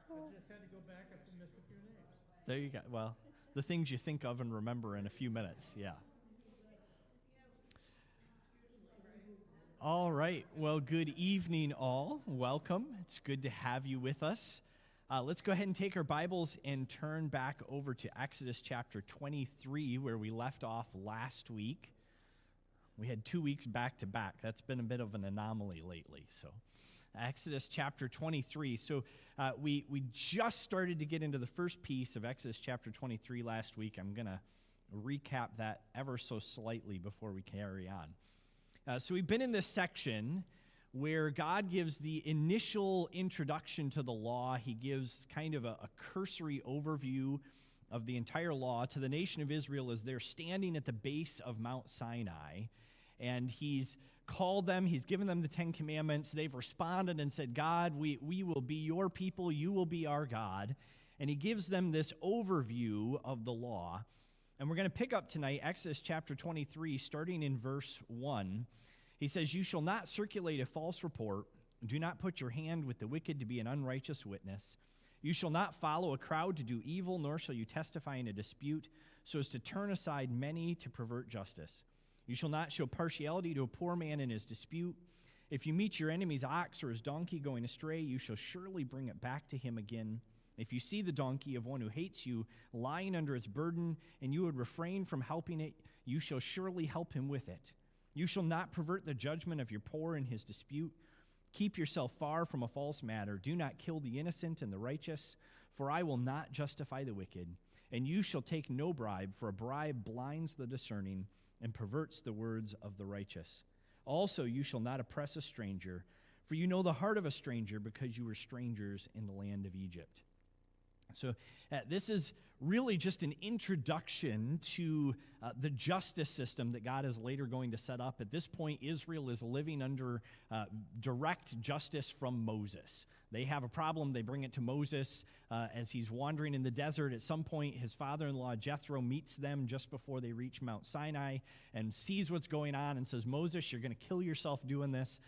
I just had to go back and missed a few names. There you go. Well, the things you think of and remember in a few minutes. Yeah. All right. Well, good evening, all. Welcome. It's good to have you with us. Let's go ahead and take our Bibles and turn back over to Exodus chapter 23, where we left off last week. We had 2 weeks back to back. That's been a bit of an anomaly lately. So, Exodus chapter 23. So, we just started to get into the first piece of Exodus chapter 23 last week. I'm going to recap that ever so slightly before we carry on. So we've been in this section where God gives the initial introduction to the law. He gives kind of a cursory overview of the entire law to the nation of Israel as they're standing at the base of Mount Sinai. And he's called them, he's given them the Ten Commandments. They've responded and said, God, we will be your people, you will be our God. And he gives them this overview of the law. And we're going to pick up tonight Exodus chapter 23, starting in verse 1. He says, "You shall not circulate a false report. Do not put your hand with the wicked to be an unrighteous witness. You shall not follow a crowd to do evil, nor shall you testify in a dispute, so as to turn aside many to pervert justice. You shall not show partiality to a poor man in his dispute. If you meet your enemy's ox or his donkey going astray, you shall surely bring it back to him again. If you see the donkey of one who hates you lying under its burden, and you would refrain from helping it, you shall surely help him with it. You shall not pervert the judgment of your poor in his dispute. Keep yourself far from a false matter. Do not kill the innocent and the righteous, for I will not justify the wicked. And you shall take no bribe, for a bribe blinds the discerning and perverts the words of the righteous. Also, you shall not oppress a stranger, for you know the heart of a stranger, because you were strangers in the land of Egypt." So this is really just an introduction to the justice system that God is later going to set up. At this point, Israel is living under direct justice from Moses. They have a problem. They bring it to Moses as he's wandering in the desert. At some point, his father-in-law, Jethro, meets them just before they reach Mount Sinai and sees what's going on and says, "Moses, you're going to kill yourself doing this.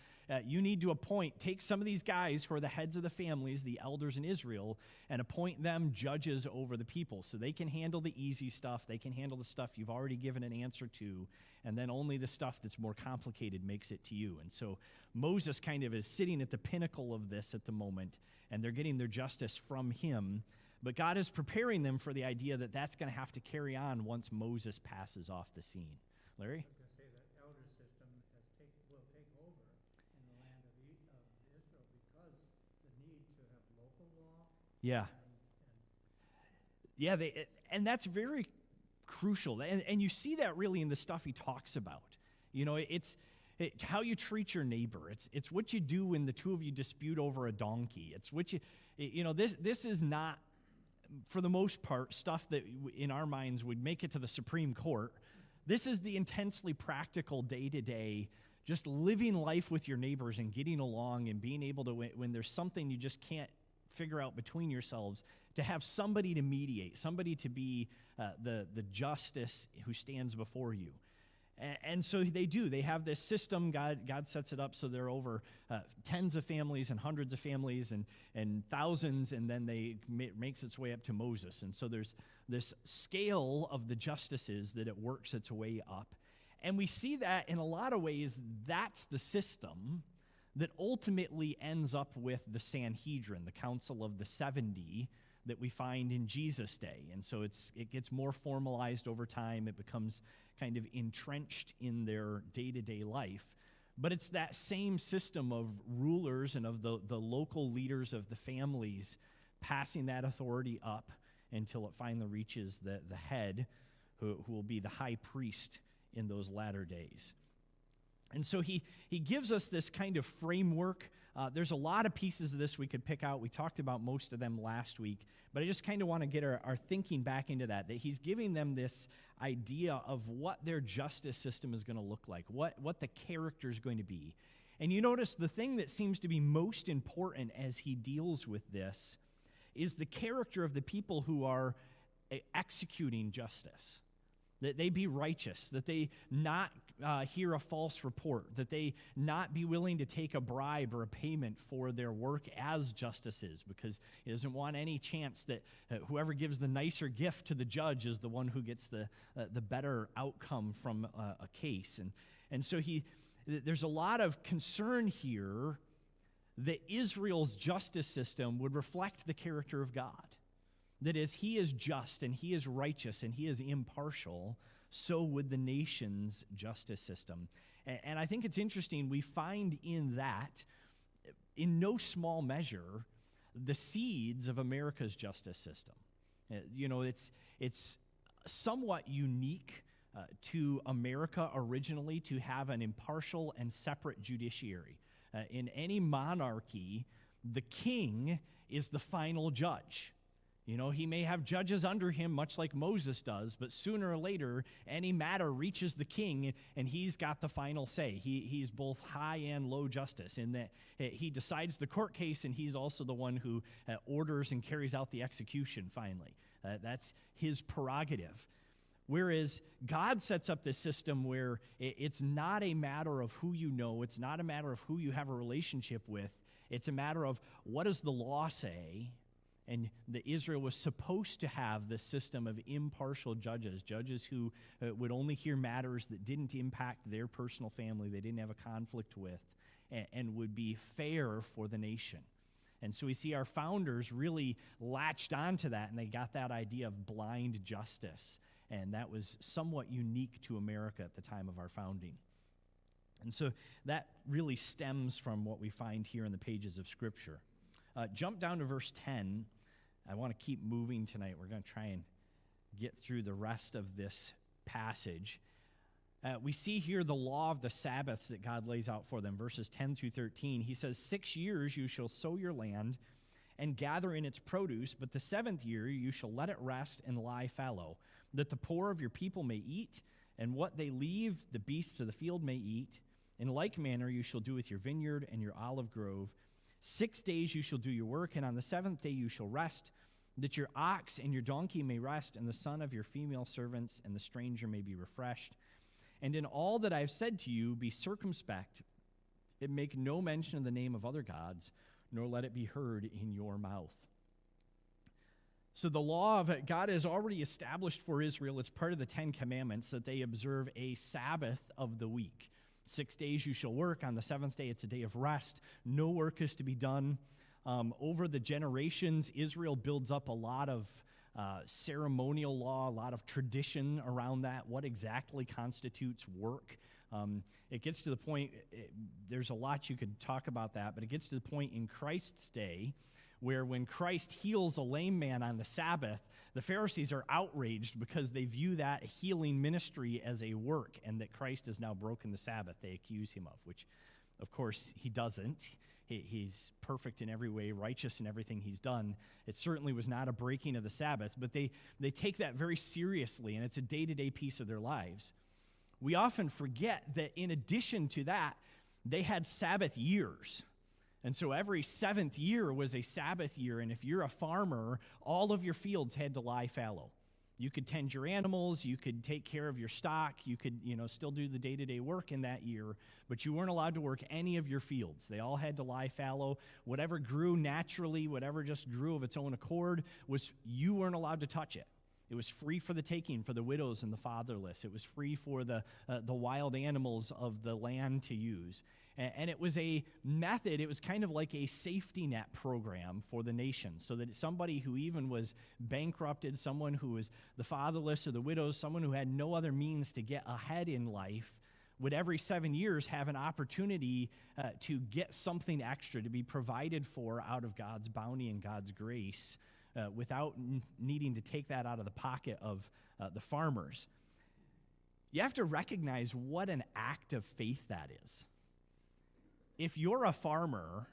You need to take some of these guys who are the heads of the families, the elders in Israel, and appoint them judges over the people so they can handle the easy stuff. They can handle the stuff you've already given an answer to, and then only the stuff that's more complicated makes it to you." And so Moses kind of is sitting at the pinnacle of this at the moment, and they're getting their justice from him. But God is preparing them for the idea that that's going to have to carry on once Moses passes off the scene. Larry? I was going to say that elder system will take over in the land of Israel because the need to have local law. Yeah. Yeah, and that's very crucial. And you see that really in the stuff he talks about. You know, it's how you treat your neighbor. It's what you do when the two of you dispute over a donkey. It's what this is not, for the most part, stuff that in our minds would make it to the Supreme Court. This is the intensely practical day-to-day, just living life with your neighbors and getting along and being able to, when there's something you just can't figure out between yourselves, to have somebody to mediate, somebody to be the justice who stands before you. And so they do. They have this system. God sets it up so they're over tens of families and hundreds of families and thousands, and then makes its way up to Moses. And so there's this scale of the justices that it works its way up. And we see that in a lot of ways, that's the system that ultimately ends up with the Sanhedrin, the Council of the 70, that we find in Jesus' day. And so it gets more formalized over time. It becomes kind of entrenched in their day-to-day life. But it's that same system of rulers and of the local leaders of the families passing that authority up until it finally reaches the head, who will be the high priest in those latter days. And so he gives us this kind of framework. There's a lot of pieces of this we could pick out. We talked about most of them last week, but I just kind of want to get our thinking back into that he's giving them this idea of what their justice system is going to look like, what the character is going to be. And you notice the thing that seems to be most important as he deals with this is the character of the people who are executing justice. that they be righteous, that they not hear a false report, that they not be willing to take a bribe or a payment for their work as justices, because he doesn't want any chance that whoever gives the nicer gift to the judge is the one who gets the better outcome from a case. And so there's a lot of concern here that Israel's justice system would reflect the character of God. That as he is just and he is righteous and he is impartial, so would the nation's justice system. And I think it's interesting, we find in that, in no small measure, the seeds of America's justice system. It's somewhat unique to America originally to have an impartial and separate judiciary. In any monarchy, the king is the final judge. He may have judges under him, much like Moses does, but sooner or later, any matter reaches the king, and he's got the final say. He's both high and low justice in that he decides the court case, and he's also the one who orders and carries out the execution finally. That's his prerogative. Whereas God sets up this system where it's not a matter of who you know, it's not a matter of who you have a relationship with, it's a matter of what does the law say. And Israel was supposed to have this system of impartial judges who would only hear matters that didn't impact their personal family, they didn't have a conflict with, and would be fair for the nation. And so we see our founders really latched onto that, and they got that idea of blind justice. And that was somewhat unique to America at the time of our founding. And so that really stems from what we find here in the pages of Scripture. Jump down to verse 10. I want to keep moving tonight. We're going to try and get through the rest of this passage. We see here the law of the Sabbaths that God lays out for them, verses 10 through 13. He says, 6 years you shall sow your land and gather in its produce, but the 7th year you shall let it rest and lie fallow, that the poor of your people may eat, and what they leave the beasts of the field may eat. In like manner you shall do with your vineyard and your olive grove. 6 days you shall do your work, and on the 7th day you shall rest, that your ox and your donkey may rest, and the son of your female servants and the stranger may be refreshed. And in all that I have said to you, be circumspect, and make no mention of the name of other gods, nor let it be heard in your mouth. So the law of God has already established for Israel, it's part of the 10 Commandments, that they observe a Sabbath of the week. 6 days you shall work. On the 7th day, it's a day of rest. No work is to be done. Over the generations, Israel builds up a lot of ceremonial law, a lot of tradition around that. What exactly constitutes work? It gets to the point, there's a lot you could talk about that, but it gets to the point in Christ's day where when Christ heals a lame man on the Sabbath, the Pharisees are outraged because they view that healing ministry as a work and that Christ has now broken the Sabbath. They accuse him of, which, of course, he doesn't. He's perfect in every way, righteous in everything he's done. It certainly was not a breaking of the Sabbath, but they take that very seriously, and it's a day-to-day piece of their lives. We often forget that in addition to that, they had Sabbath years. And so every 7th year was a Sabbath year, and if you're a farmer, all of your fields had to lie fallow. You could tend your animals, you could take care of your stock, you could, still do the day-to-day work in that year, but you weren't allowed to work any of your fields. They all had to lie fallow. Whatever grew naturally, whatever just grew of its own accord, you weren't allowed to touch it. It was free for the taking for the widows and the fatherless. It was free for the wild animals of the land to use. And it was a method, it was kind of like a safety net program for the nation, so that somebody who even was bankrupted, someone who was the fatherless or the widows, someone who had no other means to get ahead in life, would every 7 years have an opportunity to get something extra, to be provided for out of God's bounty and God's grace, without needing to take that out of the pocket of the farmers. You have to recognize what an act of faith that is. If you're a farmer,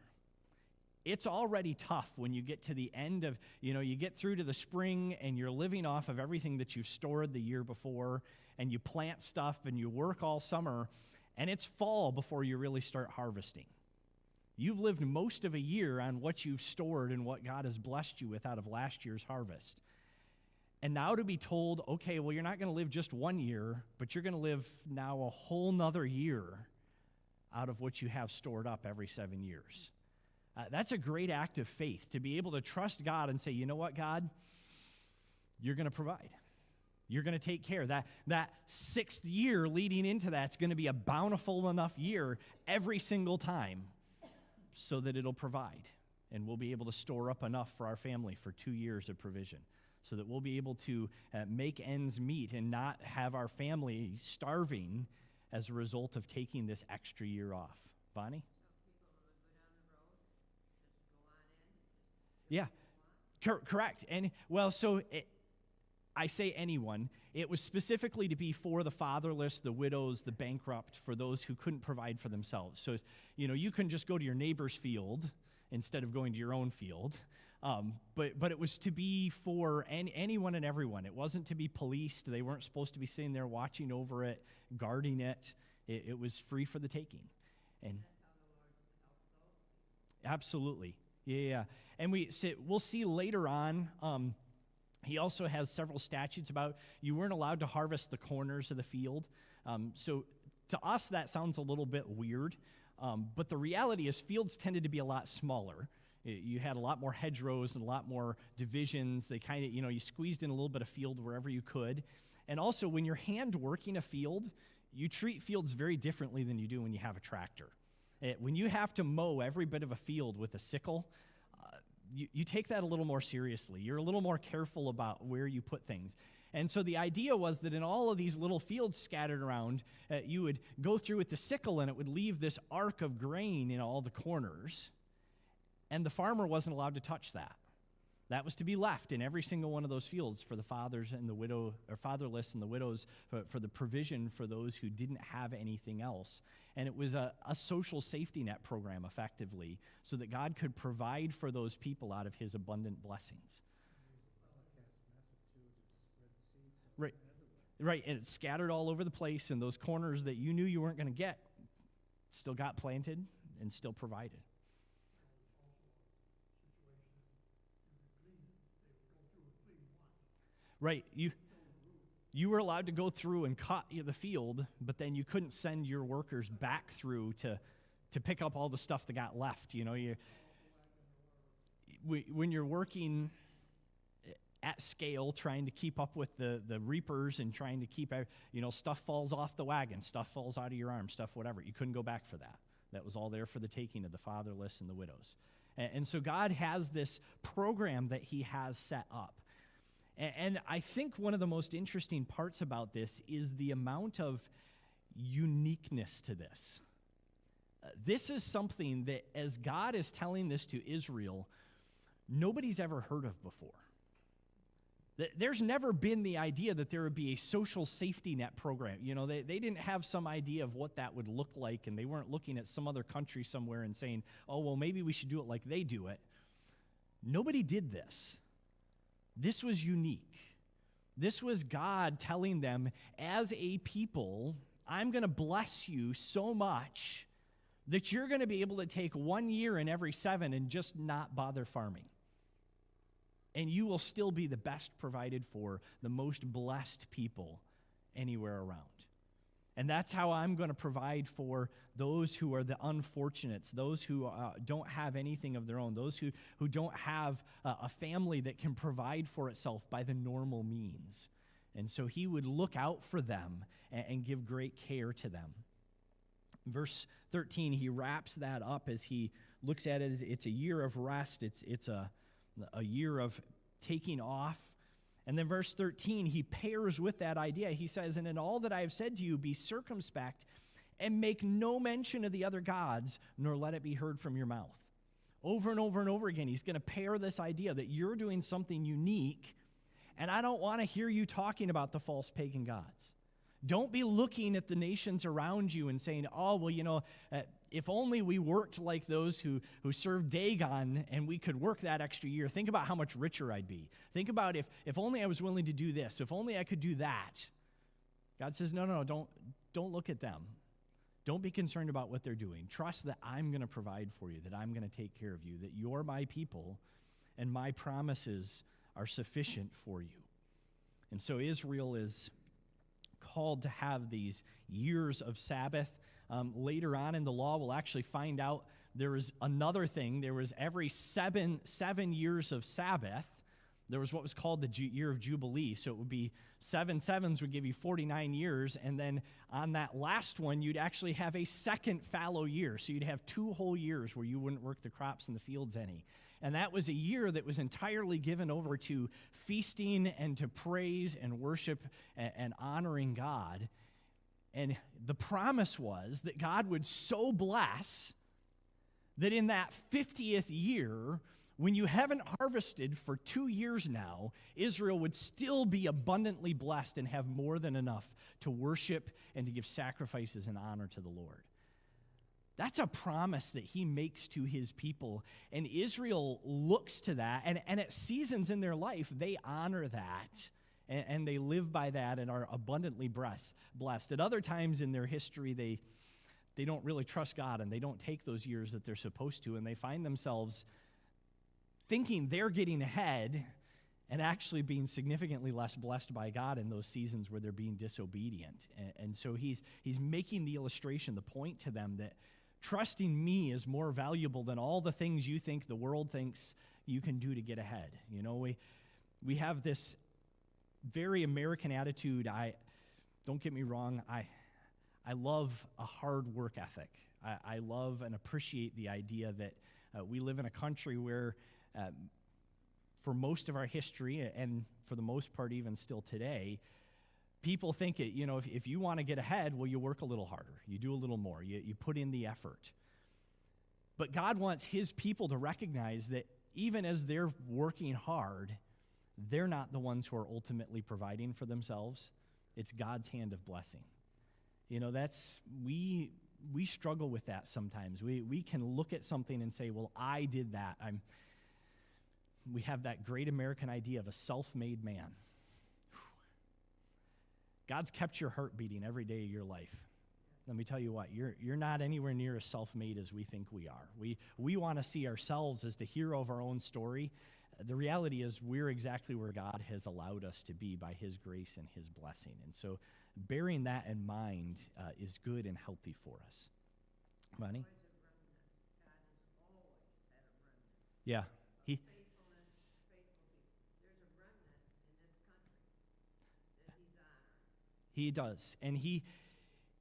it's already tough when you get to the end of, you get through to the spring and you're living off of everything that you've stored the year before, and you plant stuff and you work all summer, and it's fall before you really start harvesting. You've lived most of a year on what you've stored and what God has blessed you with out of last year's harvest. And now to be told, okay, well, you're not going to live just 1 year, but you're going to live now a whole nother year out of what you have stored up every 7 years. That's a great act of faith, to be able to trust God and say, you know what, God, you're going to provide. You're going to take care. That 6th year leading into that's going to be a bountiful enough year every single time so that it'll provide. And we'll be able to store up enough for our family for 2 years of provision so that we'll be able to make ends meet and not have our family starving as a result of taking this extra year off. Bonnie? Yeah, correct. And well, so I say anyone. It was specifically to be for the fatherless, the widows, the bankrupt, for those who couldn't provide for themselves. So, you couldn't just go to your neighbor's field instead of going to your own field. But it was to be for anyone and everyone. It wasn't to be policed. They weren't supposed to be sitting there watching over it, guarding it. It was free for the taking. And absolutely. Yeah. And we'll see later on, he also has several statutes about you weren't allowed to harvest the corners of the field. So to us, that sounds a little bit weird. But the reality is fields tended to be a lot smaller. You had a lot more hedgerows and a lot more divisions. They kind of, you squeezed in a little bit of field wherever you could. And also, when you're hand working a field, you treat fields very differently than you do when you have a tractor. When you have to mow every bit of a field with a sickle, you take that a little more seriously. You're a little more careful about where you put things. And so the idea was that in all of these little fields scattered around, you would go through with the sickle and it would leave this arc of grain in all the corners. And the farmer wasn't allowed to touch that. That was to be left in every single one of those fields for the fathers and the widow, or fatherless and the widows, for the provision for those who didn't have anything else. And it was a social safety net program, effectively, so that God could provide for those people out of his abundant blessings. Right, and it's scattered all over the place, and those corners that you knew you weren't going to get still got planted and still provided. Right, you were allowed to go through and cut the field, but then you couldn't send your workers back through to pick up all the stuff that got left. When you're working at scale, trying to keep up with the reapers and trying to keep, stuff falls off the wagon, stuff falls out of your arm, stuff whatever. You couldn't go back for that. That was all there for the taking of the fatherless and the widows. And so God has this program that he has set up. And I think one of the most interesting parts about this is the amount of uniqueness to this. This is something that, as God is telling this to Israel, nobody's ever heard of before. There's never been the idea that there would be a social safety net program. They didn't have some idea of what that would look like, and they weren't looking at some other country somewhere and saying, oh, well, maybe we should do it like they do it. Nobody did this. This was unique. This was God telling them, as a people, I'm going to bless you so much that you're going to be able to take 1 year in every 7 and just not bother farming. And you will still be the best provided for, the most blessed people anywhere around. And that's how I'm going to provide for those who are the unfortunates, those who don't have anything of their own, those who don't have a family that can provide for itself by the normal means. And so he would look out for them and give great care to them. Verse 13, he wraps that up as he looks at it. It's a year of rest. It's a year of taking off. And then verse 13, he pairs with that idea. He says, and in all that I have said to you, be circumspect and make no mention of the other gods, nor let it be heard from your mouth. Over and over and over again, he's going to pair this idea that you're doing something unique, and I don't want to hear you talking about the false pagan gods. Don't be looking at the nations around you and saying, oh, well, if only we worked like those who served Dagon and we could work that extra year. Think about how much richer I'd be. Think about if only I was willing to do this, if only I could do that. God says, no, don't look at them. Don't be concerned about what they're doing. Trust that I'm going to provide for you, that I'm going to take care of you, that you're my people, and my promises are sufficient for you. And so Israel is called to have these years of Sabbath. Later on in the law, we'll actually find out there was another thing. There was every seven years of Sabbath, there was what was called the year of Jubilee. So it would be 7 sevens would give you 49 years, and then on that last one, you'd actually have a second fallow year. So you'd have 2 whole years where you wouldn't work the crops in the fields any. And that was a year that was entirely given over to feasting and to praise and worship and honoring God. And the promise was that God would so bless that in that 50th year, when you haven't harvested for 2 years now, Israel would still be abundantly blessed and have more than enough to worship and to give sacrifices and honor to the Lord. That's a promise that he makes to his people. And Israel looks to that, and at seasons in their life, they honor that, and they live by that and are abundantly blessed. At other times in their history, they don't really trust God, and they don't take those years that they're supposed to, and they find themselves thinking they're getting ahead and actually being significantly less blessed by God in those seasons where they're being disobedient. And so he's making the illustration, the point to them that trusting me is more valuable than all the things you think the world thinks you can do to get ahead. You know, we have this very American attitude. Don't get me wrong, I love a hard work ethic. I love and appreciate the idea that we live in a country where for most of our history, and for the most part even still today, people think, if you want to get ahead, well, you work a little harder. You do a little more. You put in the effort. But God wants his people to recognize that even as they're working hard, they're not the ones who are ultimately providing for themselves. It's God's hand of blessing. We struggle with that sometimes. We can look at something and say, well, I did that. We have that great American idea of a self-made man. God's kept your heart beating every day of your life. Let me tell you what, you're not anywhere near as self-made as we think we are. We want to see ourselves as the hero of our own story. The reality is we're exactly where God has allowed us to be by his grace and his blessing. And so bearing that in mind is good and healthy for us. Money? Yeah. He does. And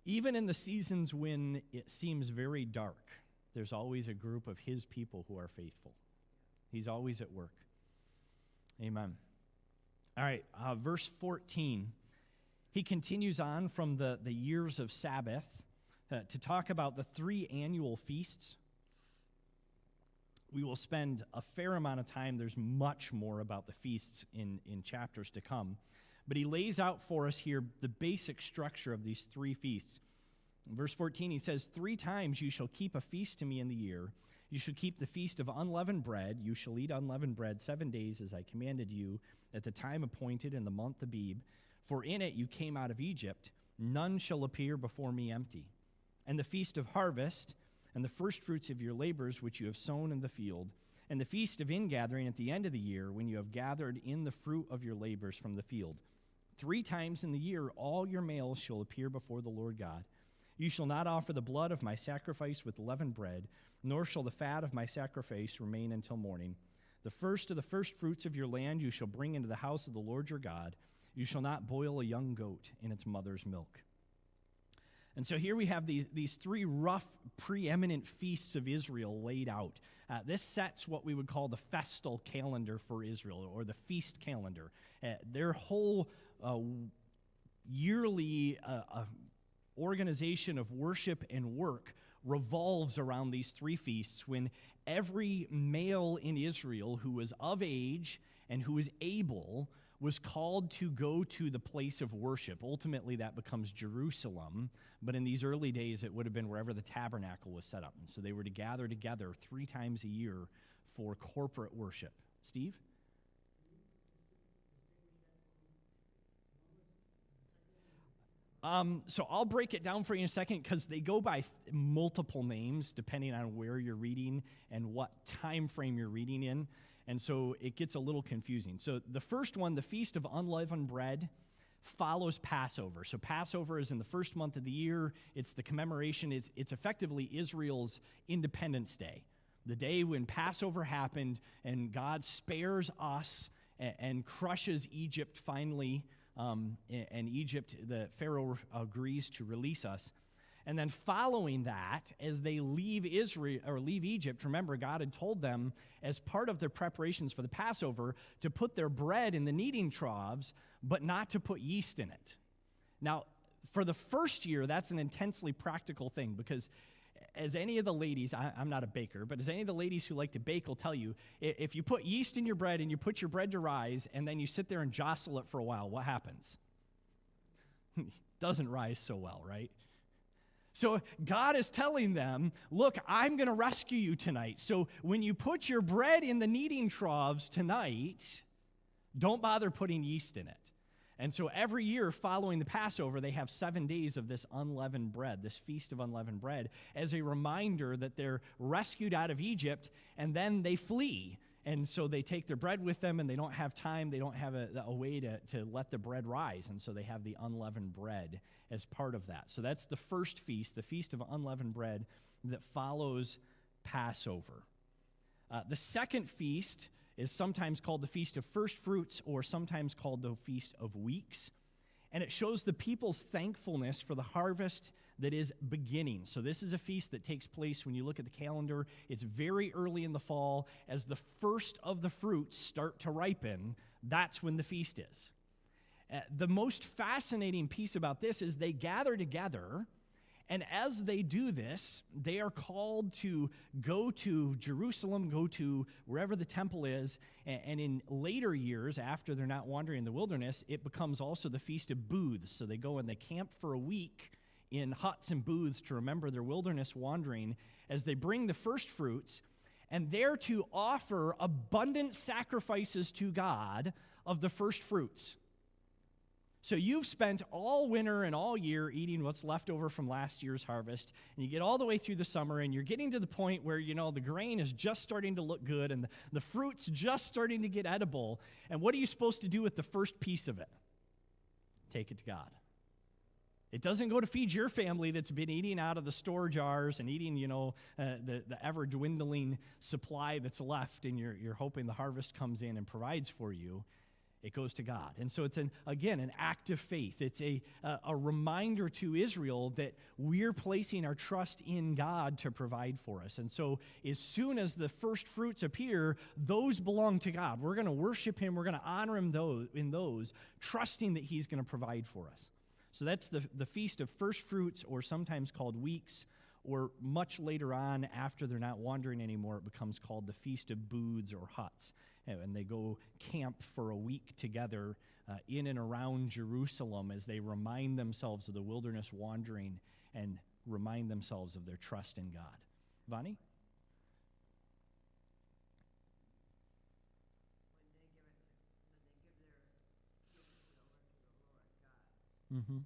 even in the seasons when it seems very dark, there's always a group of his people who are faithful. He's always at work. Amen. All right, verse 14. He continues on from the years of Sabbath to talk about the 3 annual feasts. We will spend a fair amount of time. There's much more about the feasts in chapters to come. But he lays out for us here the basic structure of these 3 feasts. In verse 14, he says, 3 times you shall keep a feast to me in the year. You shall keep the feast of unleavened bread. You shall eat unleavened bread 7 days as I commanded you at the time appointed in the month Abib. For in it you came out of Egypt. None shall appear before me empty. And the feast of harvest and the first fruits of your labors which you have sown in the field, and the feast of ingathering at the end of the year when you have gathered in the fruit of your labors from the field. 3 times in the year all your males shall appear before the Lord God. You shall not offer the blood of my sacrifice with leavened bread, nor shall the fat of my sacrifice remain until morning. The first of the first fruits of your land you shall bring into the house of the Lord your God. You shall not boil a young goat in its mother's milk. And so here we have these 3 rough, preeminent feasts of Israel laid out. This sets what we would call the festal calendar for Israel, or the feast calendar. Their whole yearly organization of worship and work revolves around these 3 feasts, when every male in Israel who was of age and who was able was called to go to the place of worship. Ultimately, that becomes Jerusalem, but in these early days, it would have been wherever the tabernacle was set up. And so they were to gather together 3 times a year for corporate worship. Steve? So I'll break it down for you in a second, because they go by multiple names depending on where you're reading and what time frame you're reading in. And so it gets a little confusing. So the first one, the Feast of Unleavened Bread, follows Passover. So Passover is in the first month of the year. It's the commemoration. It's effectively Israel's Independence Day, the day when Passover happened and God spares us and crushes Egypt finally. And Egypt, the Pharaoh agrees to release us. And then following that, as they leave Israel or leave Egypt, remember God had told them as part of their preparations for the Passover to put their bread in the kneading troughs, but not to put yeast in it. Now, for the first year, that's an intensely practical thing because as any of the ladies, I'm not a baker, but as any of the ladies who like to bake will tell you, if you put yeast in your bread and you put your bread to rise and then you sit there and jostle it for a while, what happens? It doesn't rise so well, right? So God is telling them, look, I'm going to rescue you tonight. So when you put your bread in the kneading troughs tonight, don't bother putting yeast in it. And so every year following the Passover, they have 7 days of this unleavened bread, this Feast of Unleavened Bread, as a reminder that they're rescued out of Egypt and then they flee. And so they take their bread with them and they don't have time, they don't have a way to let the bread rise. And so they have the unleavened bread as part of that. So that's the first feast, the Feast of Unleavened Bread that follows Passover. The second feast is sometimes called the Feast of First Fruits or sometimes called the Feast of Weeks. And it shows the people's thankfulness for the harvest that is beginning. So this is a feast that takes place when you look at the calendar. It's very early in the fall. As the first of the fruits start to ripen, that's when the feast is. The most fascinating piece about this is they gather together, and as they do this, they are called to go to Jerusalem, go to wherever the temple is, and in later years, after they're not wandering in the wilderness, it becomes also the Feast of Booths. So they go and they camp for a week in huts and booths to remember their wilderness wandering as they bring the first fruits, and they're to offer abundant sacrifices to God of the first fruits. So you've spent all winter and all year eating what's left over from last year's harvest, and you get all the way through the summer, and you're getting to the point where, the grain is just starting to look good, and the fruit's just starting to get edible, and what are you supposed to do with the first piece of it? Take it to God. It doesn't go to feed your family that's been eating out of the store jars and eating, the ever-dwindling supply that's left, and you're hoping the harvest comes in and provides for you. It goes to God. And so it's, an act of faith. It's a reminder to Israel that we're placing our trust in God to provide for us. And so as soon as the first fruits appear, those belong to God. We're going to worship Him. We're going to honor Him in those, trusting that He's going to provide for us. So that's the Feast of First Fruits, or sometimes called Weeks, or much later on, after they're not wandering anymore, it becomes called the Feast of Booths or Huts. And they go camp for a week together in and around Jerusalem as they remind themselves of the wilderness wandering and remind themselves of their trust in God. Vani? Mm-hmm.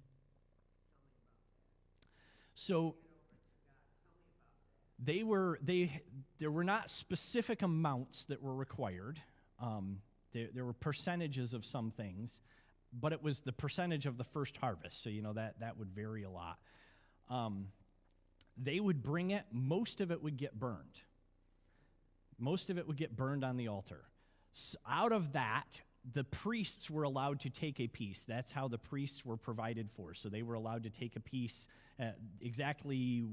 So there were not specific amounts that were required. There were percentages of some things, but it was the percentage of the first harvest. So that would vary a lot. They would bring it. Most of it would get burned. Most of it would get burned on the altar. So out of that, the priests were allowed to take a piece. That's how the priests were provided for. So they were allowed to take a piece. Exactly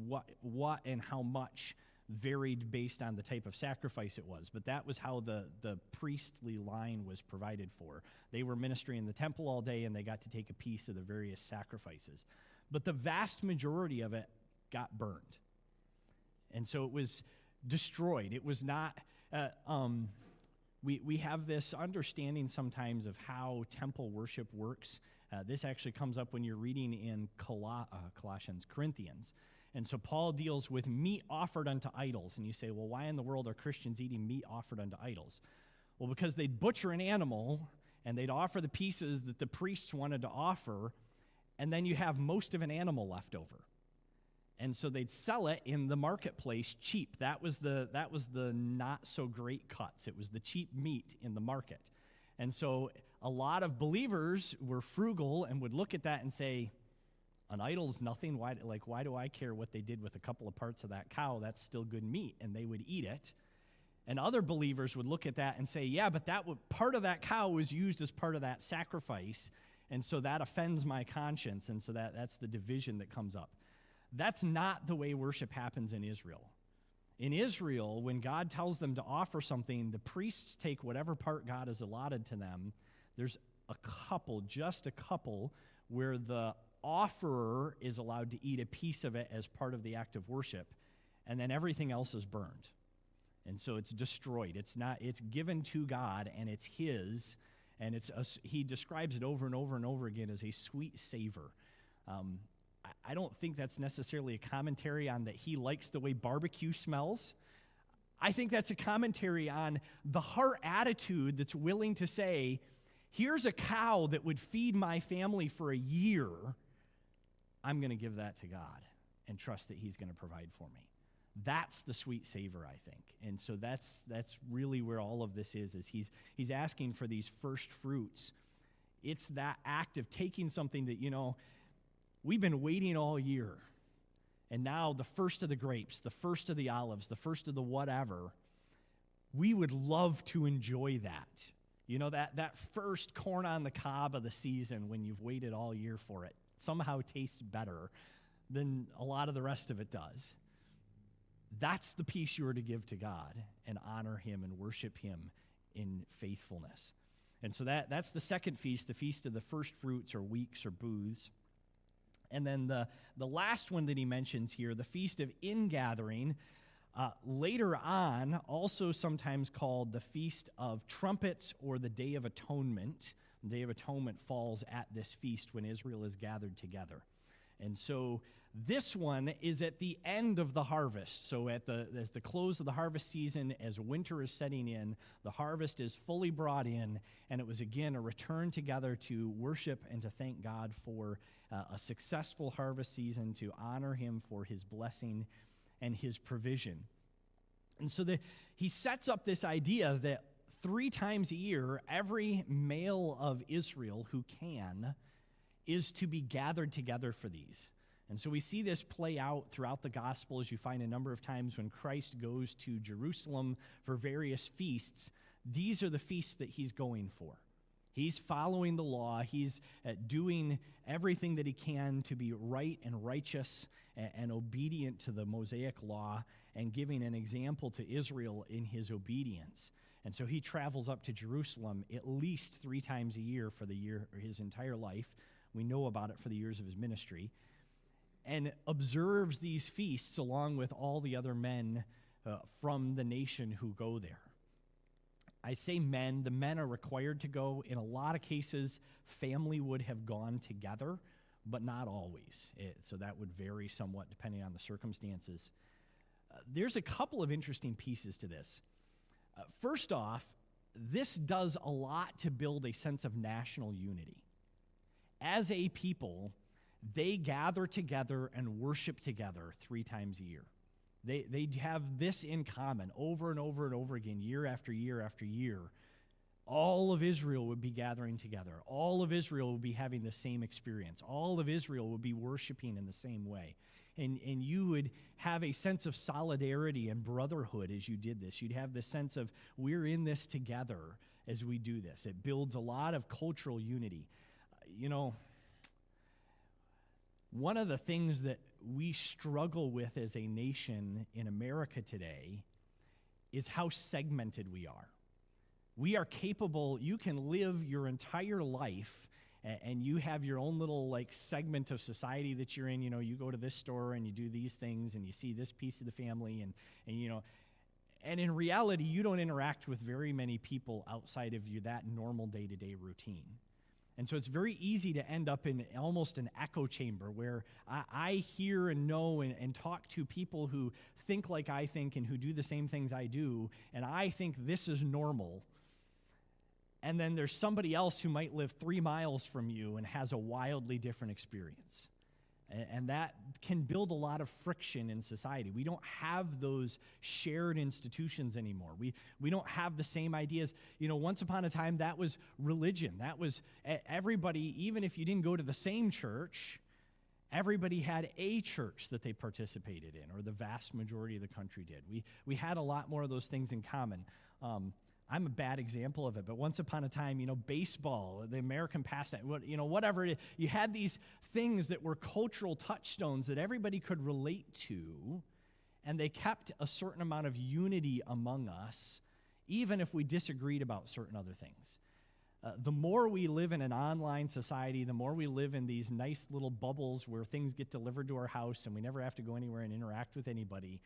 what and how much varied based on the type of sacrifice it was. But that was how the priestly line was provided for. They were ministering in the temple all day, and they got to take a piece of the various sacrifices. But the vast majority of it got burned. And so it was destroyed. It was not... We have this understanding sometimes of how temple worship works. This actually comes up when you're reading in Corinthians. And so Paul deals with meat offered unto idols. And you say, well, why in the world are Christians eating meat offered unto idols? Well, because they'd butcher an animal, and they'd offer the pieces that the priests wanted to offer, and then you have most of an animal left over. And so they'd sell it in the marketplace cheap. That was the not so great cuts. It was the cheap meat in the market. And so a lot of believers were frugal and would look at that and say, an idol's nothing. Why do I care what they did with a couple of parts of that cow? That's still good meat, and they would eat it. And other believers would look at that and say, yeah, but part of that cow was used as part of that sacrifice, and so that offends my conscience, and so that's the division that comes up. That's not the way worship happens in Israel. In Israel, when God tells them to offer something, the priests take whatever part God has allotted to them. There's just a couple, where the offerer is allowed to eat a piece of it as part of the act of worship, and then everything else is burned. And so it's destroyed. It's given to God, and it's his, and he describes it over and over and over again as a sweet savor. I don't think that's necessarily a commentary on that he likes the way barbecue smells. I think that's a commentary on the heart attitude that's willing to say, here's a cow that would feed my family for a year. I'm going to give that to God and trust that he's going to provide for me. That's the sweet savor, I think. And so that's really where all of this is he's asking for these first fruits. It's that act of taking something that, we've been waiting all year, and now the first of the grapes, the first of the olives, the first of the whatever, we would love to enjoy that. That first corn on the cob of the season when you've waited all year for it somehow tastes better than a lot of the rest of it does. That's the piece you are to give to God and honor him and worship him in faithfulness. And so that's the second feast, the feast of the first fruits or weeks or booths. And then the last one that he mentions here, the Feast of Ingathering, later on, also sometimes called the Feast of Trumpets or the Day of Atonement. The Day of Atonement falls at this feast when Israel is gathered together. And so this one is at the end of the harvest. So as the close of the harvest season, as winter is setting in, the harvest is fully brought in, and it was again a return together to worship and to thank God for a successful harvest season, to honor him for his blessing and his provision. And so he sets up this idea that 3 times a year, every male of Israel who can is to be gathered together for these. And so we see this play out throughout the gospel, as you find a number of times when Christ goes to Jerusalem for various feasts. These are the feasts that he's going for. He's following the law. He's doing everything that he can to be right and righteous and obedient to the Mosaic law, and giving an example to Israel in his obedience. And so he travels up to Jerusalem at least 3 times a year for the year, or his entire life. We know about it for the years of his ministry, and observes these feasts along with all the other men from the nation who go there. I say men, the men are required to go. In a lot of cases, family would have gone together, but not always. So that would vary somewhat depending on the circumstances. There's a couple of interesting pieces to this. First off, this does a lot to build a sense of national unity. As a people, they gather together and worship together 3 times a year. They have this in common over and over and over again, year after year after year. All of Israel would be gathering together. All of Israel would be having the same experience. All of Israel would be worshiping in the same way. And you would have a sense of solidarity and brotherhood as you did this. You'd have the sense of, we're in this together as we do this. It builds a lot of cultural unity. One of the things that we struggle with as a nation in America today is how segmented we are. We are capable, you can live your entire life and you have your own little segment of society that you're in. You go to this store and you do these things and you see this piece of the family and in reality, you don't interact with very many people outside of that normal day-to-day routine. And so it's very easy to end up in almost an echo chamber where I hear and know and talk to people who think like I think and who do the same things I do, and I think this is normal. And then there's somebody else who might live 3 miles from you and has a wildly different experience. And that can build a lot of friction in society. We don't have those shared institutions anymore. We don't have the same ideas. Once upon a time, that was religion. That was everybody, even if you didn't go to the same church, everybody had a church that they participated in, or the vast majority of the country did. We had a lot more of those things in common. I'm a bad example of it, but once upon a time, baseball, the American pastime, whatever it is, you had these things that were cultural touchstones that everybody could relate to, and they kept a certain amount of unity among us, even if we disagreed about certain other things. The more we live in an online society, the more we live in these nice little bubbles where things get delivered to our house and we never have to go anywhere and interact with anybody,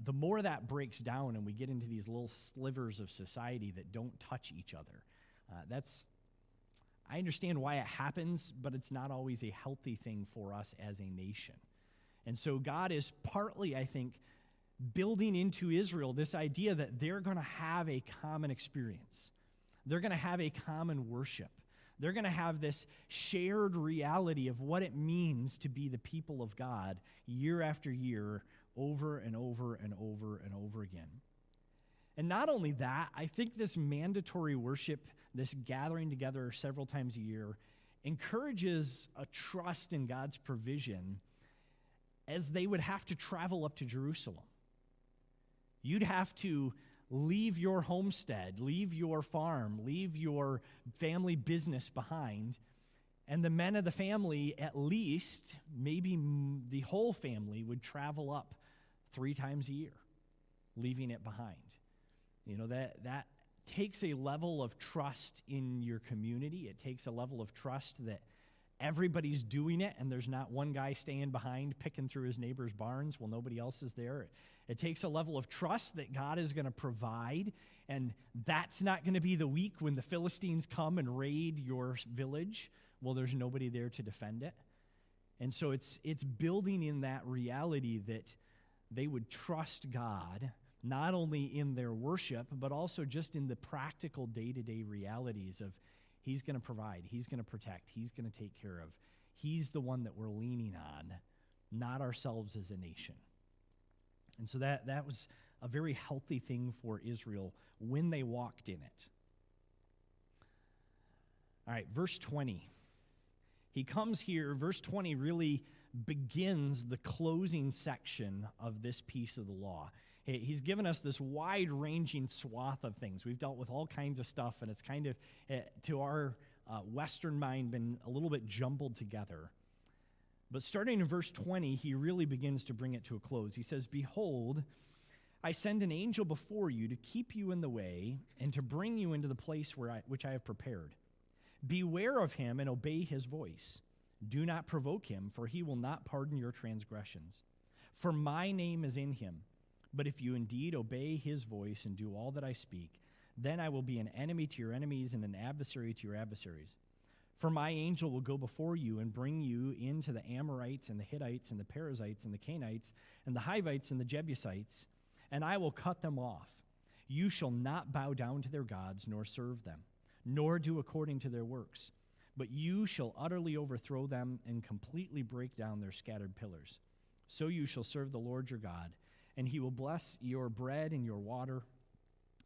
the more that breaks down and we get into these little slivers of society that don't touch each other. I understand why it happens, but it's not always a healthy thing for us as a nation. And so God is partly, I think, building into Israel this idea that they're going to have a common experience. They're going to have a common worship. They're going to have this shared reality of what it means to be the people of God year after year, over and over and over and over again. And not only that, I think this mandatory worship, this gathering together several times a year, encourages a trust in God's provision, as they would have to travel up to Jerusalem. You'd have to leave your homestead, leave your farm, leave your family business behind, and the men of the family, at least, maybe the whole family, would travel up 3 times a year, leaving it behind. That takes a level of trust in your community. It takes a level of trust that everybody's doing it, and there's not one guy staying behind picking through his neighbor's barns while nobody else is there. It takes a level of trust that God is going to provide, and that's not going to be the week when the Philistines come and raid your village. Well, there's nobody there to defend it. And so it's building in that reality that they would trust God, not only in their worship, but also just in the practical day-to-day realities of He's going to provide, He's going to protect, He's going to take care of. He's the one that we're leaning on, not ourselves as a nation. And so that was a very healthy thing for Israel when they walked in it. All right, verse 20. He comes here, verse 20 really begins the closing section of this piece of the law. He's given us this wide-ranging swath of things. We've dealt with all kinds of stuff, and it's kind of, to our Western mind, been a little bit jumbled together. But starting in verse 20, he really begins to bring it to a close. He says, "Behold, I send an angel before you to keep you in the way and to bring you into the place which I have prepared. Beware of him and obey his voice. Do not provoke him, for he will not pardon your transgressions. For my name is in him. But if you indeed obey his voice and do all that I speak, then I will be an enemy to your enemies and an adversary to your adversaries. For my angel will go before you and bring you into the Amorites and the Hittites and the Perizzites and the Canaanites and the Hivites and the Jebusites, and I will cut them off. You shall not bow down to their gods nor serve them, nor do according to their works. But you shall utterly overthrow them and completely break down their scattered pillars. So you shall serve the Lord your God, and he will bless your bread and your water,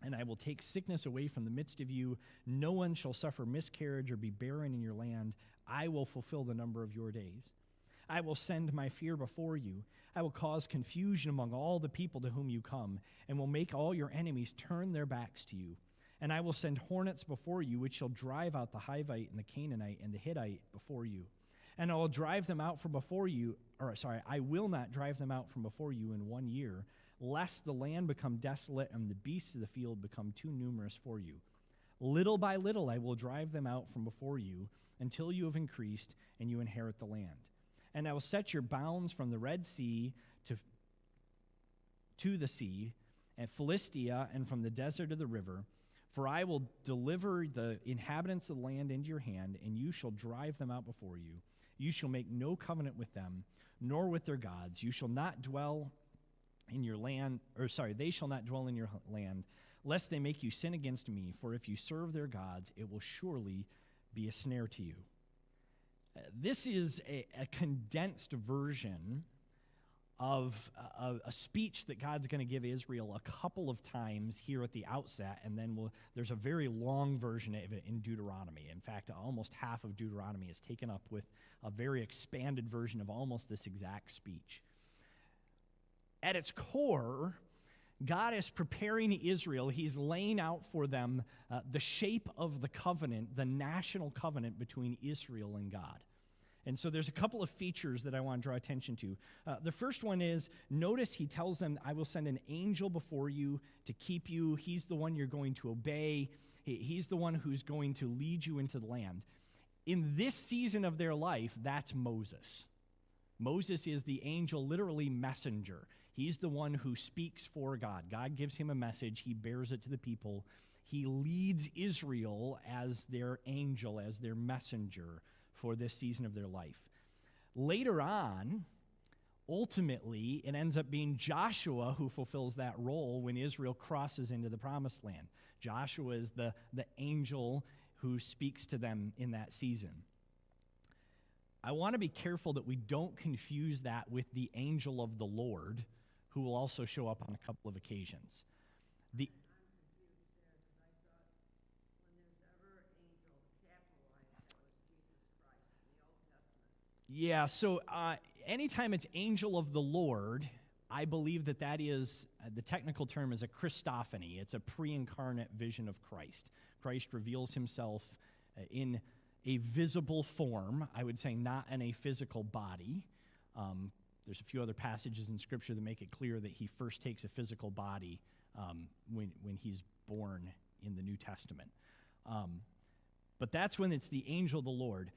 and I will take sickness away from the midst of you. No one shall suffer miscarriage or be barren in your land. I will fulfill the number of your days. I will send my fear before you. I will cause confusion among all the people to whom you come, and will make all your enemies turn their backs to you. And I will send hornets before you, which shall drive out the Hivite and the Canaanite and the Hittite before you. And I will drive them out from before you, I will not drive them out from before you in 1 year, lest the land become desolate and the beasts of the field become too numerous for you. Little by little I will drive them out from before you until you have increased and you inherit the land. And I will set your bounds from the Red Sea to the sea, and Philistia, and from the desert to the river. For I will deliver the inhabitants of the land into your hand, and you shall drive them out before you. You shall make no covenant with them, nor with their gods. You shall not dwell in your land, they shall not dwell in your land, lest they make you sin against me. For if you serve their gods, it will surely be a snare to you." This is a condensed version of a speech that God's going to give Israel a couple of times here at the outset, and then there's a very long version of it in Deuteronomy. In fact, almost half of Deuteronomy is taken up with a very expanded version of almost this exact speech. At its core, God is preparing Israel. He's laying out for them the shape of the covenant, the national covenant between Israel and God. And so there's a couple of features that I want to draw attention to. The first one is, notice he tells them, I will send an angel before you to keep you. He's the one you're going to obey. He's the one who's going to lead you into the land. In this season of their life, that's Moses. Moses is the angel, literally messenger. He's the one who speaks for God. God gives him a message. He bears it to the people. He leads Israel as their angel, as their messenger for this season of their life. Later on, ultimately, it ends up being Joshua who fulfills that role when Israel crosses into the promised land. Joshua is the angel who speaks to them in that season. I want to be careful that we don't confuse that with the angel of the Lord, who will also show up on a couple of occasions. Yeah, so anytime it's angel of the Lord, I believe that is, the technical term is a Christophany. It's a pre-incarnate vision of Christ. Christ reveals himself in a visible form, I would say not in a physical body. There's a few other passages in Scripture that make it clear that he first takes a physical body when he's born in the New Testament. But that's when it's the angel of the Lord.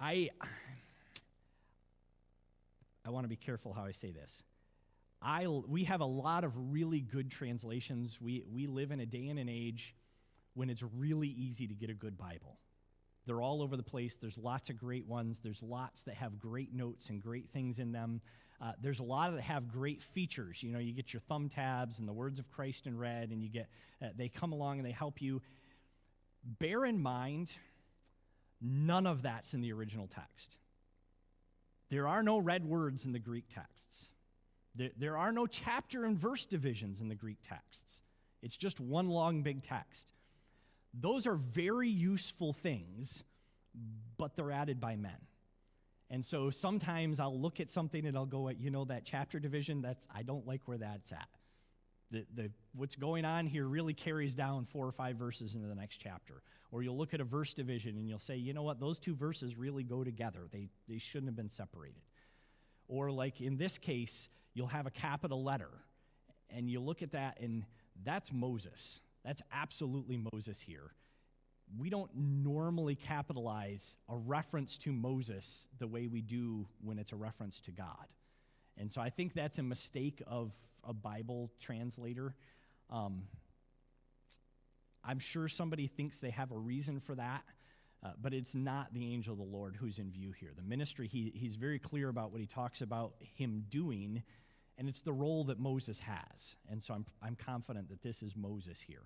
I want to be careful how I say this. We have a lot of really good translations. We live in a day and an age when it's really easy to get a good Bible. They're all over the place. There's lots of great ones. There's lots that have great notes and great things in them. There's a lot that have great features. You know, you get your thumb tabs and the words of Christ in red, and you get they come along and they help you. Bear in mind, none of that's in the original text. There are no red words in the Greek texts. There are no chapter and verse divisions in the Greek texts. It's just one long big text. Those are very useful things, but they're added by men. And so sometimes I'll look at something and I'll go, that chapter division, I don't like where that's at. What's going on here really carries down 4 or 5 verses into the next chapter. Or you'll look at a verse division and you'll say, you know what, those 2 verses really go together. They shouldn't have been separated. Or like in this case, you'll have a capital letter, and you look at that, and that's Moses. That's absolutely Moses here. We don't normally capitalize a reference to Moses the way we do when it's a reference to God. And so I think that's a mistake of a Bible translator. I'm sure somebody thinks they have a reason for that, but it's not the angel of the Lord who's in view here. The ministry, he's very clear about what he talks about him doing, and it's the role that Moses has. And so I'm confident that this is Moses here.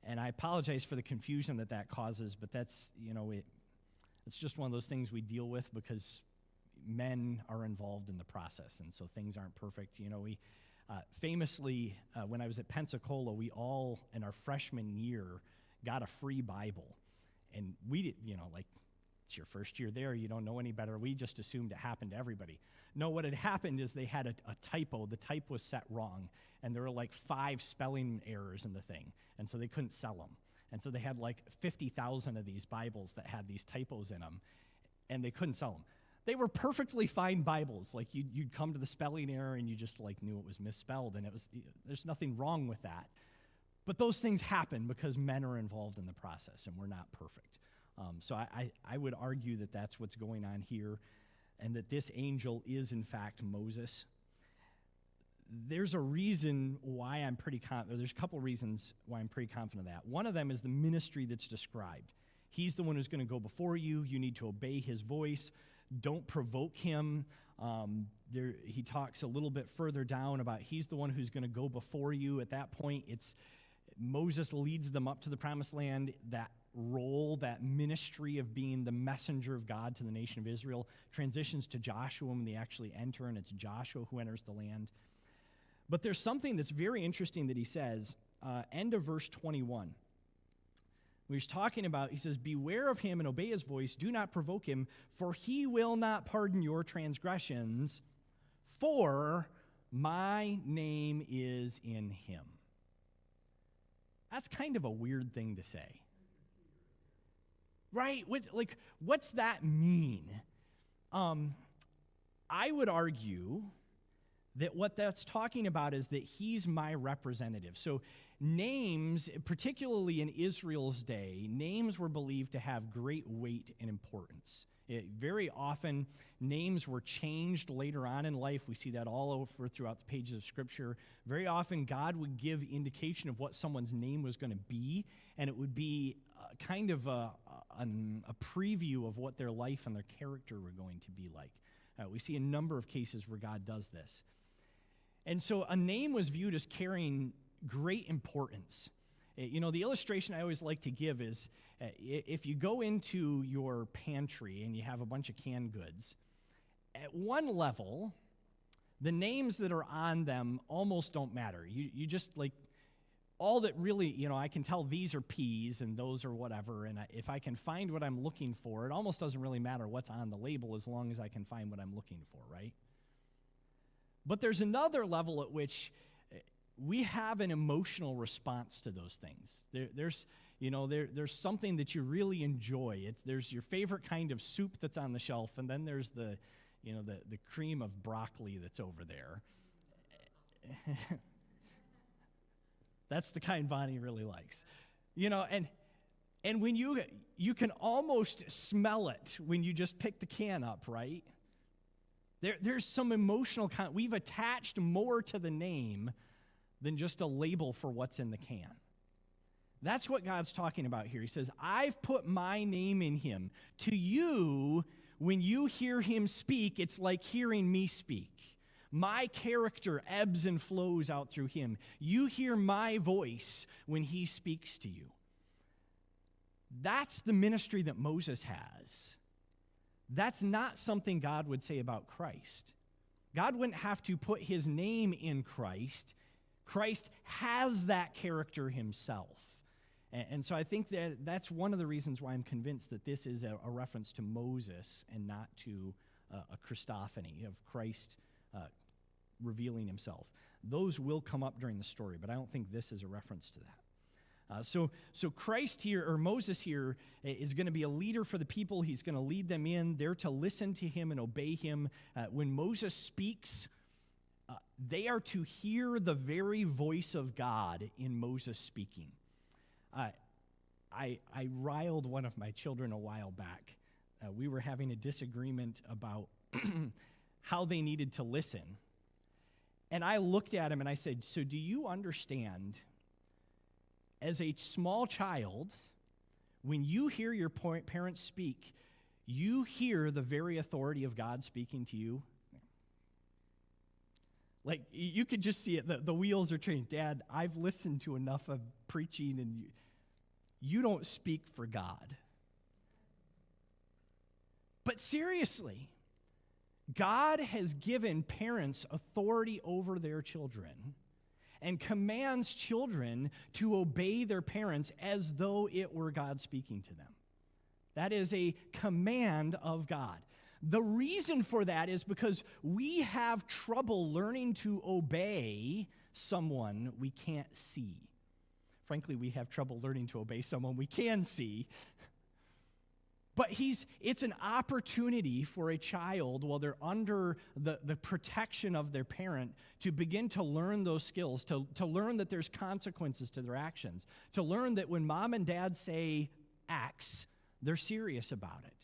And I apologize for the confusion that causes, but that's, it's just one of those things we deal with because men are involved in the process, and so things aren't perfect. We famously, when I was at Pensacola, we all, in our freshman year, got a free Bible. And we did, it's your first year there, you don't know any better. We just assumed it happened to everybody. No, what had happened is they had a typo. The type was set wrong, and there were 5 spelling errors in the thing, and so they couldn't sell them. And so they had 50,000 of these Bibles that had these typos in them, and they couldn't sell them. They were perfectly fine Bibles. You'd come to the spelling error, and you just knew it was misspelled, and there's nothing wrong with that. But those things happen because men are involved in the process, and we're not perfect. So I would argue that that's what's going on here, and that this angel is, in fact, Moses. There's a reason why I'm pretty confident. There's a couple reasons why I'm pretty confident of that. One of them is the ministry that's described. He's the one who's going to go before you. You need to obey his voice. Don't provoke him. He talks a little bit further down about he's the one who's going to go before you. At that point, Moses leads them up to the promised land. That role, that ministry of being the messenger of God to the nation of Israel, transitions to Joshua when they actually enter, and it's Joshua who enters the land. But there's something that's very interesting that he says, end of verse 21. He's talking about, he says, beware of him and obey his voice. Do not provoke him, for he will not pardon your transgressions, for my name is in him. That's kind of a weird thing to say. Right? What's that mean? I would argue that what that's talking about is that he's my representative. So names, particularly in Israel's day, names were believed to have great weight and importance. Very often, names were changed later on in life. We see that all over throughout the pages of Scripture. Very often, God would give indication of what someone's name was going to be, and it would be kind of a preview of what their life and their character were going to be like. We see a number of cases where God does this. And so a name was viewed as carrying great importance. You know, the illustration I always like to give is if you go into your pantry and you have a bunch of canned goods, at one level, the names that are on them almost don't matter. You just all that really, I can tell these are peas and those are whatever, and if I can find what I'm looking for, it almost doesn't really matter what's on the label as long as I can find what I'm looking for, right? But there's another level at which we have an emotional response to those things. There's something that you really enjoy. There's your favorite kind of soup that's on the shelf, and then there's the cream of broccoli that's over there. That's the kind Bonnie really likes. And when you can almost smell it when you just pick the can up, right? There's some emotional we've attached more to the name than just a label for what's in the can. That's what God's talking about here. He says, I've put my name in him. To you, when you hear him speak, it's like hearing me speak. My character ebbs and flows out through him. You hear my voice when he speaks to you. That's the ministry that Moses has. That's not something God would say about Christ. God wouldn't have to put his name in Christ. Christ has that character himself. And so I think that's one of the reasons why I'm convinced that this is a reference to Moses and not to a Christophany of Christ revealing himself. Those will come up during the story, but I don't think this is a reference to that. So Christ here, or Moses here, is going to be a leader for the people. He's going to lead them in. They're to listen to him and obey him. When Moses speaks, they are to hear the very voice of God in Moses speaking. I riled one of my children a while back. We were having a disagreement about how they needed to listen. And I looked at him and I said, so do you understand, as a small child, when you hear your parents speak, you hear the very authority of God speaking to you? Like, you could just see it. The wheels are turning. Dad, I've listened to enough of preaching, and you don't speak for God. But seriously, God has given parents authority over their children and commands children to obey their parents as though it were God speaking to them. That is a command of God. The reason for that is because we have trouble learning to obey someone we can't see. Frankly, we have trouble learning to obey someone we can see. But it's an opportunity for a child, while they're under the protection of their parent, to begin to learn those skills, to learn that there's consequences to their actions, to learn that when mom and dad say X, they're serious about it,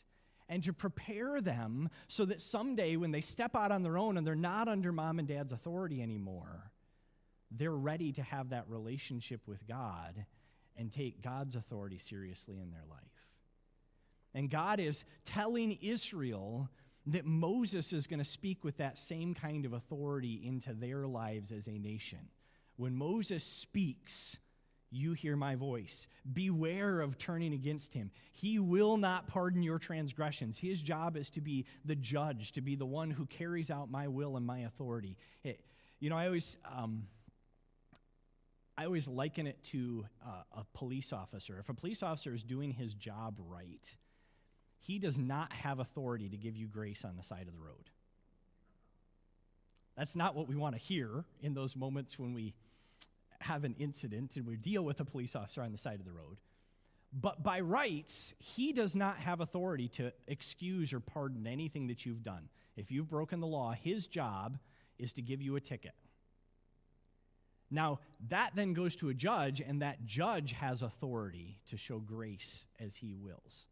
and to prepare them so that someday when they step out on their own and they're not under mom and dad's authority anymore, they're ready to have that relationship with God and take God's authority seriously in their life. And God is telling Israel that Moses is going to speak with that same kind of authority into their lives as a nation. When Moses speaks, you hear my voice. Beware of turning against him. He will not pardon your transgressions. His job is to be the judge, to be the one who carries out my will and my authority. I always liken it to a police officer. If a police officer is doing his job right, he does not have authority to give you grace on the side of the road. That's not what we want to hear in those moments when we have an incident and we deal with a police officer on the side of the road. But by rights, he does not have authority to excuse or pardon anything that you've done. If you've broken the law, his job is to give you a ticket. Now, that then goes to a judge, and that judge has authority to show grace as he wills.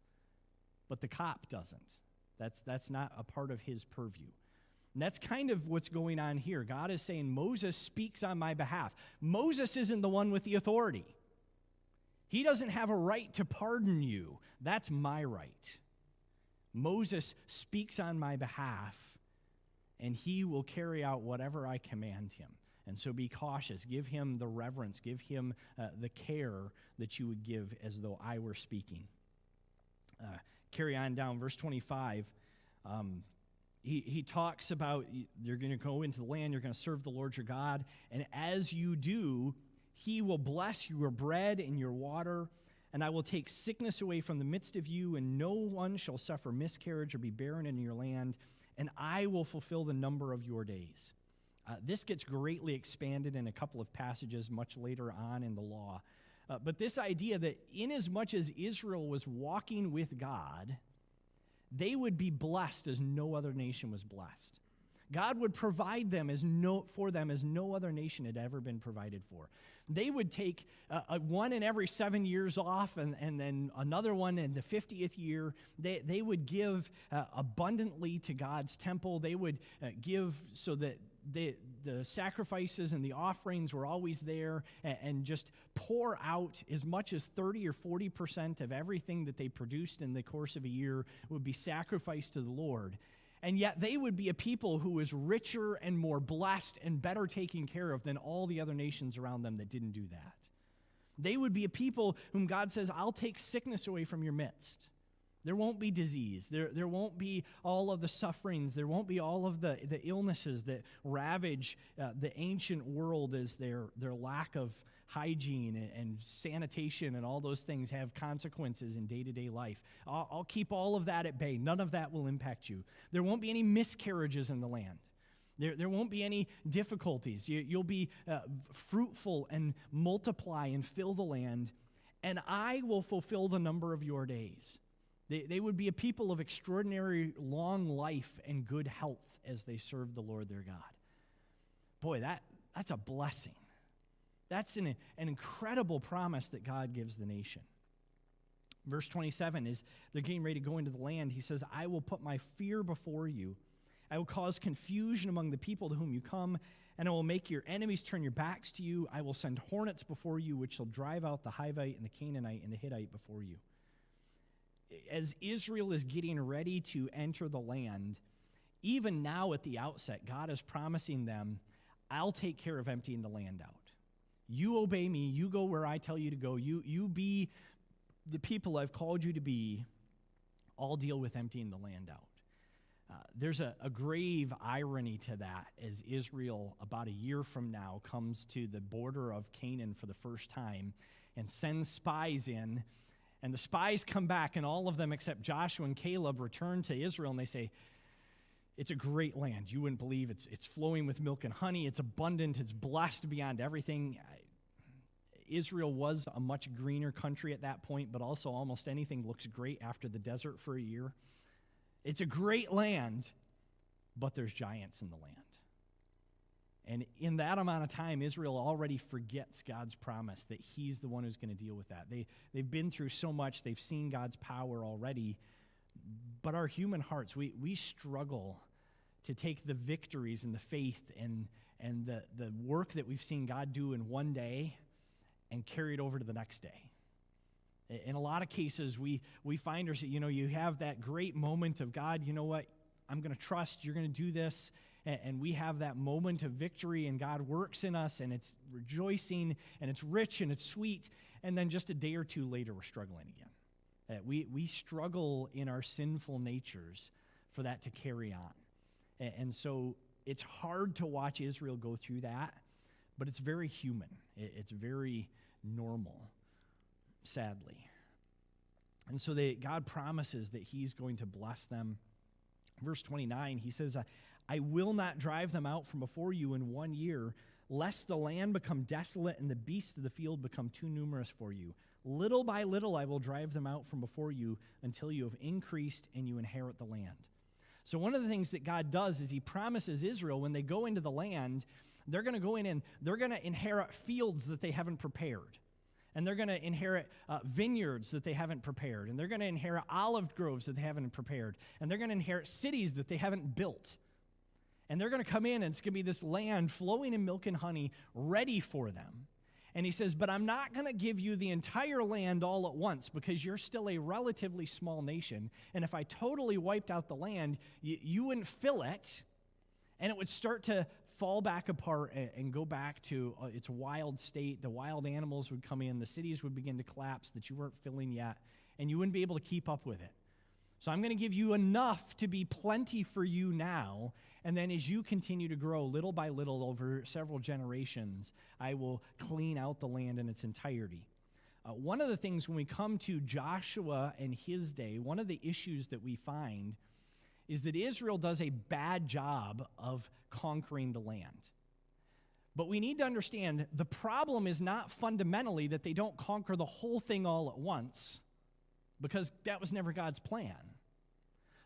But the cop doesn't. That's not a part of his purview. And that's kind of what's going on here. God is saying, Moses speaks on my behalf. Moses isn't the one with the authority. He doesn't have a right to pardon you. That's my right. Moses speaks on my behalf, and he will carry out whatever I command him. And so be cautious. Give him the reverence. Give him the care that you would give as though I were speaking. Carry on down, verse 25. He talks about you're going to go into the land, you're going to serve the Lord your God, and as you do, he will bless your bread and your water, and I will take sickness away from the midst of you, and no one shall suffer miscarriage or be barren in your land, and I will fulfill the number of your days. This gets greatly expanded in a couple of passages much later on in the law. But this idea that inasmuch as Israel was walking with God, they would be blessed as no other nation was blessed. God would provide them for them as no other nation had ever been provided for. They would take one in every 7 years off and then another one in the 50th year. They would give abundantly to God's temple. They would give so that the sacrifices and the offerings were always there, and just pour out as much as 30 or 40% of everything that they produced in the course of a year would be sacrificed to the Lord. And yet they would be a people who was richer and more blessed and better taken care of than all the other nations around them that didn't do that. They would be a people whom God says, I'll take sickness away from your midst. There won't be disease. There won't be all of the sufferings. There won't be all of the illnesses that ravage the ancient world as their lack of hygiene and sanitation and all those things have consequences in day-to-day life. I'll keep all of that at bay. None of that will impact you. There won't be any miscarriages in the land. There won't be any difficulties. You'll be fruitful and multiply and fill the land, and I will fulfill the number of your days. They would be a people of extraordinary long life and good health as they serve the Lord their God. Boy, that's a blessing. That's an incredible promise that God gives the nation. Verse 27 is they're getting ready to go into the land. He says, I will put my fear before you. I will cause confusion among the people to whom you come, and I will make your enemies turn your backs to you. I will send hornets before you, which shall drive out the Hivite and the Canaanite and the Hittite before you. As Israel is getting ready to enter the land, even now at the outset, God is promising them, I'll take care of emptying the land out. You obey me. You go where I tell you to go. You be the people I've called you to be. I'll deal with emptying the land out. There's a grave irony to that as Israel, about a year from now, comes to the border of Canaan for the first time and sends spies in. And the spies come back, and all of them except Joshua and Caleb return to Israel, and they say, it's a great land. You wouldn't believe it's flowing with milk and honey. It's abundant. It's blessed beyond everything. Israel was a much greener country at that point, but also almost anything looks great after the desert for a year. It's a great land, but there's giants in the land. And in that amount of time, Israel already forgets God's promise that he's the one who's going to deal with that. They've been through so much. They've seen God's power already. But our human hearts, we struggle to take the victories and the faith and the work that we've seen God do in one day and carry it over to the next day. In a lot of cases, we find ourselves, you have that great moment of God, you know what? I'm going to trust you're going to do this. And we have that moment of victory, and God works in us, and it's rejoicing, and it's rich, and it's sweet. And then just a day or two later, we're struggling again. We struggle in our sinful natures for that to carry on. And so it's hard to watch Israel go through that, but it's very human. It's very normal, sadly. And so God promises that he's going to bless them. Verse 29, he says, I will not drive them out from before you in 1 year, lest the land become desolate and the beasts of the field become too numerous for you. Little by little I will drive them out from before you until you have increased and you inherit the land. So one of the things that God does is he promises Israel when they go into the land, they're going to go in and they're going to inherit fields that they haven't prepared. And they're going to inherit vineyards that they haven't prepared. And they're going to inherit olive groves that they haven't prepared. And they're going to inherit cities that they haven't built. And they're going to come in, and it's going to be this land flowing in milk and honey, ready for them. And he says, but I'm not going to give you the entire land all at once because you're still a relatively small nation. And if I totally wiped out the land, you wouldn't fill it, and it would start to fall back apart and go back to its wild state. The wild animals would come in. The cities would begin to collapse that you weren't filling yet, and you wouldn't be able to keep up with it. So I'm going to give you enough to be plenty for you now, and then as you continue to grow little by little over several generations, I will clean out the land in its entirety. One of the things when we come to Joshua and his day, one of the issues that we find is that Israel does a bad job of conquering the land. But we need to understand the problem is not fundamentally that they don't conquer the whole thing all at once, because that was never God's plan.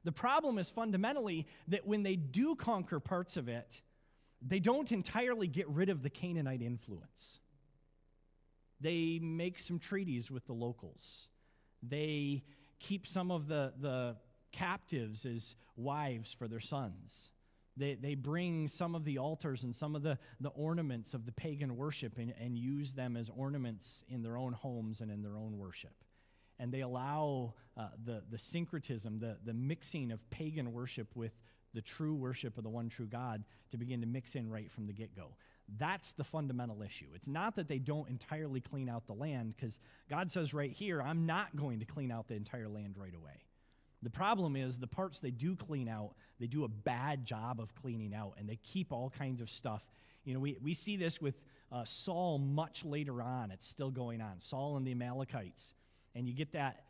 The problem is fundamentally that when they do conquer parts of it, they don't entirely get rid of the Canaanite influence. They make some treaties with the locals. They keep some of the captives as wives for their sons. They bring some of the altars and some of the ornaments of the pagan worship and use them as ornaments in their own homes and in their own worship. And they allow the syncretism, the mixing of pagan worship with the true worship of the one true God to begin to mix in right from the get-go. That's the fundamental issue. It's not that they don't entirely clean out the land, because God says right here, I'm not going to clean out the entire land right away. The problem is the parts they do clean out, they do a bad job of cleaning out, and they keep all kinds of stuff. You know, we see this with Saul much later on. It's still going on. Saul and the Amalekites. And you get that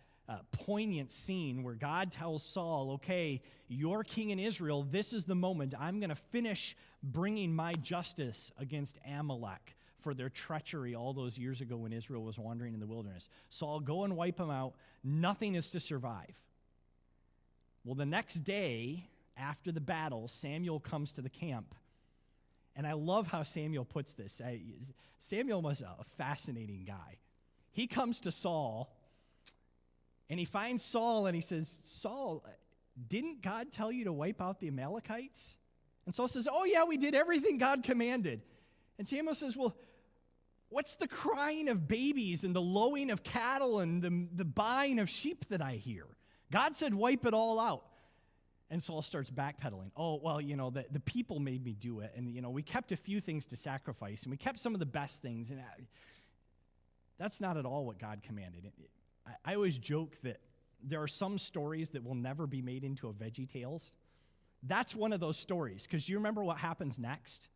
poignant scene where God tells Saul, okay, you're king in Israel. This is the moment. I'm going to finish bringing my justice against Amalek for their treachery all those years ago when Israel was wandering in the wilderness. Saul, go and wipe them out. Nothing is to survive. Well, the next day after the battle, Samuel comes to the camp. And I love how Samuel puts this. Samuel was a fascinating guy. He comes to Saul, and he finds Saul, and he says, Saul, didn't God tell you to wipe out the Amalekites? And Saul says, oh, yeah, we did everything God commanded. And Samuel says, well, what's the crying of babies and the lowing of cattle and the baaing of sheep that I hear? God said, wipe it all out. And Saul starts backpedaling. Oh, well, you know, the people made me do it. And, you know, we kept a few things to sacrifice, and we kept some of the best things. And that's not at all what God commanded. I always joke that there are some stories that will never be made into a VeggieTales. That's one of those stories, because you remember what happens next?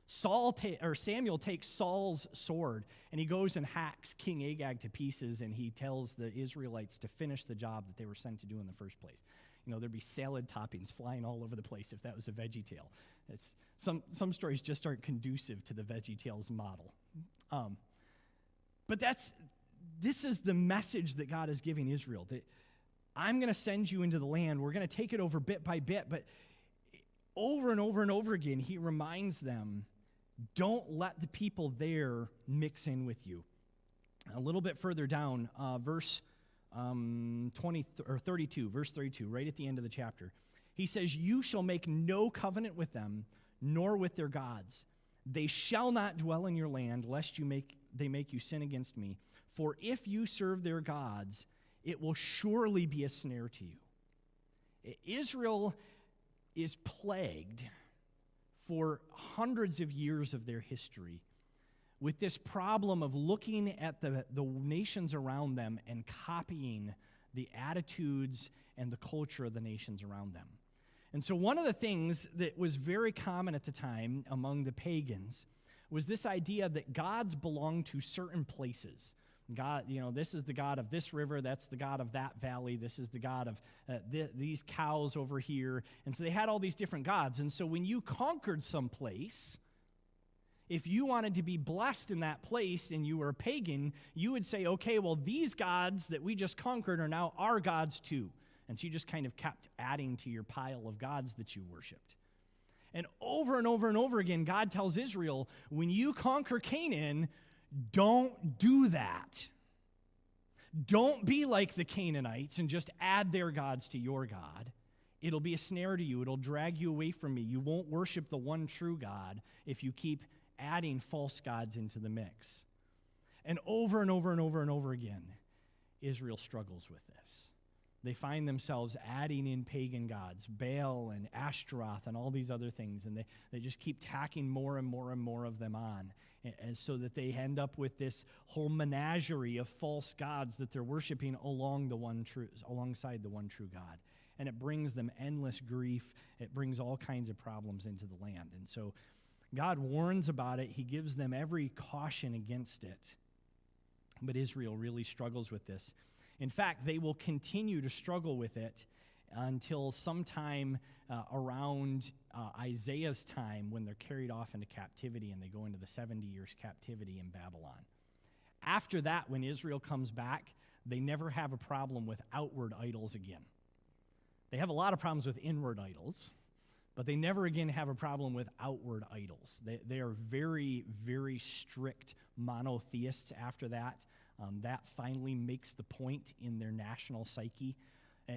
Samuel takes Saul's sword, and he goes and hacks King Agag to pieces, and he tells the Israelites to finish the job that they were sent to do in the first place. You know, there'd be salad toppings flying all over the place if that was a VeggieTale. It's some stories just aren't conducive to the VeggieTales model. But this is the message that God is giving Israel, that I'm going to send you into the land. We're going to take it over bit by bit. But over and over and over again, he reminds them, don't let the people there mix in with you. A little bit further down, verse 32, verse 32, right at the end of the chapter. He says, you shall make no covenant with them, nor with their gods. They shall not dwell in your land, lest they make you sin against me. For if you serve their gods, it will surely be a snare to you. Israel is plagued for hundreds of years of their history with this problem of looking at the nations around them and copying the attitudes and the culture of the nations around them. And so one of the things that was very common at the time among the pagans was this idea that gods belonged to certain places. God, this is the god of this river, that's the god of that valley, this is the god of these cows over here. And so they had all these different gods. And so when you conquered some place, if you wanted to be blessed in that place and you were a pagan, you would say, okay, well, these gods that we just conquered are now our gods too. And so you just kind of kept adding to your pile of gods that you worshiped. And over and over and over again, God tells Israel, when you conquer Canaan, don't do that. Don't be like the Canaanites and just add their gods to your God. It'll be a snare to you. It'll drag you away from me. You won't worship the one true God if you keep adding false gods into the mix. And over and over and over and over again, Israel struggles with this. They find themselves adding in pagan gods, Baal and Ashtaroth and all these other things, and they just keep tacking more and more and more of them on, and so that they end up with this whole menagerie of false gods that they're worshiping alongside the one true God. And it brings them endless grief. It brings all kinds of problems into the land. And so God warns about it. He gives them every caution against it. But Israel really struggles with this. In fact, they will continue to struggle with it until sometime around Isaiah's time, when they're carried off into captivity and they go into the 70 years captivity in Babylon. After that, when Israel comes back, they never have a problem with outward idols again. They have a lot of problems with inward idols, but they never again have a problem with outward idols. They are very, very strict monotheists after that. That finally makes the point in their national psyche.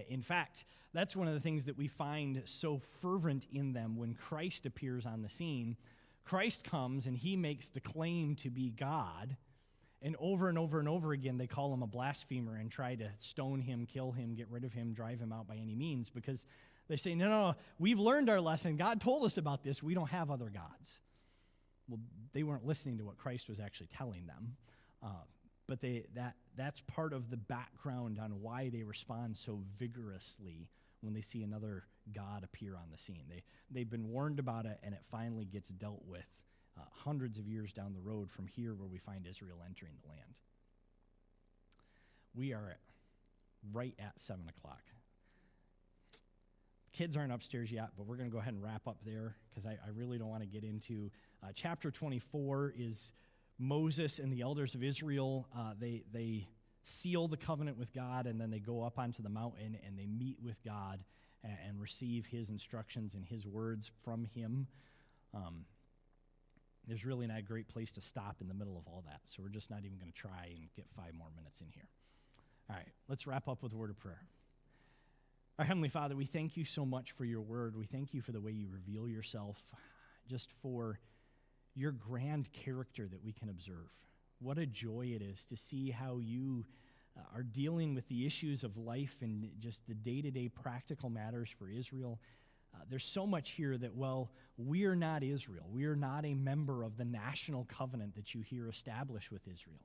In fact, that's one of the things that we find so fervent in them when Christ appears on the scene. Christ comes and he makes the claim to be God, and over and over and over again they call him a blasphemer and try to stone him, kill him, get rid of him, drive him out by any means, because they say, no, we've learned our lesson. God told us about this. We don't have other gods. Well, they weren't listening to what Christ was actually telling them. But that's part of the background on why they respond so vigorously when they see another god appear on the scene. They've been warned about it, and it finally gets dealt with hundreds of years down the road from here where we find Israel entering the land. We are right at 7 o'clock. Kids aren't upstairs yet, but we're going to go ahead and wrap up there because I really don't want to get into chapter 24 is Moses and the elders of Israel. They seal the covenant with God, and then they go up onto the mountain and they meet with God and receive his instructions and his words from him. There's really not a great place to stop in the middle of all that, so we're just not even going to try and get 5 more minutes in here. All right, let's wrap up with a word of prayer. Our Heavenly Father, we thank you so much for your word. We thank you for the way you reveal yourself, just for your grand character that we can observe. What a joy it is to see how you are dealing with the issues of life and just the day-to-day practical matters for Israel. There's so much here that, well, we are not Israel. We are not a member of the national covenant that you here establish with Israel.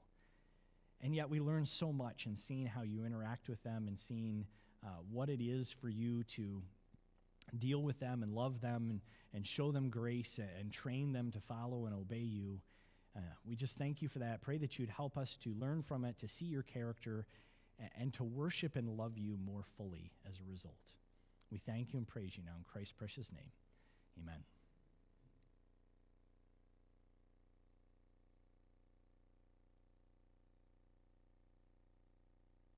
And yet we learn so much in seeing how you interact with them and seeing what it is for you to deal with them and love them and show them grace and train them to follow and obey you. We just thank you for that. Pray that you'd help us to learn from it, to see your character, and to worship and love you more fully as a result. We thank you and praise you now in Christ's precious name. Amen.